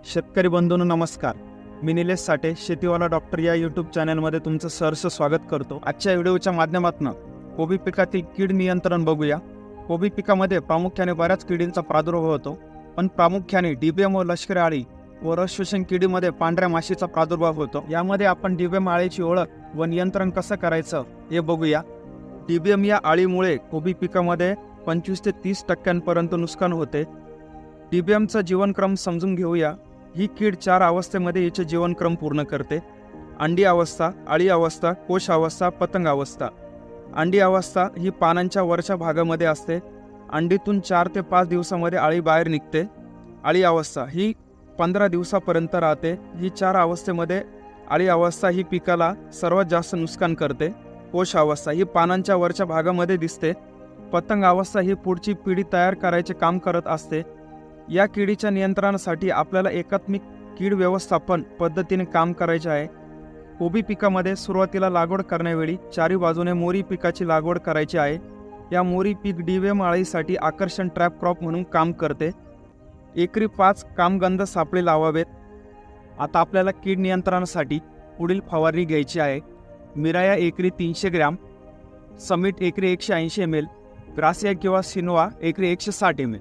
शेतकरी बंधूंनो नमस्कार. मी निलेश साठे, शेतीवाला डॉक्टर या यूट्यूब चॅनलमध्ये तुमचं सहर्ष स्वागत करतो. आजच्या व्हिडिओच्या माध्यमातून कोबी पिकातील कीड नियंत्रण बघूया. कोबी पिकामध्ये प्रामुख्याने बऱ्याच किडींचा प्रादुर्भाव होतो, पण प्रामुख्याने डीबीएम व लष्करी आळी व रस शोषण किडीमध्ये पांढऱ्या माशीचा प्रादुर्भाव होतो. यामध्ये आपण डीबीएम आळीची ओळख व नियंत्रण कसं करायचं हे बघूया. डीबीएम या आळीमुळे कोबी पिकामध्ये 25 ते 30% नुकसान होते. डीबीएमचा जीवनक्रम समजून घेऊया. ही कीड 4 अवस्थेमध्ये याचे जीवनक्रम पूर्ण करते. अंडी अवस्था, आळी अवस्था, कोश अवस्था, पतंग अवस्था. अंडी अवस्था ही पानांच्या वरच्या भागामध्ये असते. अंडीतून 4 ते 5 दिवसामध्ये आळी बाहेर निघते. आळी अवस्था ही 15 दिवसापर्यंत राहते. ही 4 अवस्थेमध्ये आळी अवस्था ही पिकाला सर्वात जास्त नुकसान करते. कोश अवस्था ही पानांच्या वरच्या भागामध्ये दिसते. पतंग अवस्था ही पुढची पिढी तयार करायचे काम करत असते. या किडीच्या नियंत्रणासाठी आपल्याला एकात्मिक कीड व्यवस्थापन पद्धतीने काम करायचे आहे. कोबी पिकामध्ये सुरुवातीला लागवड करण्यावेळी 4 बाजूने मोरी पिकाची लागवड करायची आहे. या मोरी पीक डीबीएम आळीसाठी आकर्षण ट्रॅप क्रॉप म्हणून काम करते. एकरी 5 कामगंध सापळे लावावेत. आता आपल्याला कीड नियंत्रणासाठी पुढील फवारणी घ्यायची आहे. मिराया एकरी 300 ग्रॅम, समिट एकरी 180 ml, ग्रासिया किंवा सिनोवा एकरी 160 ml.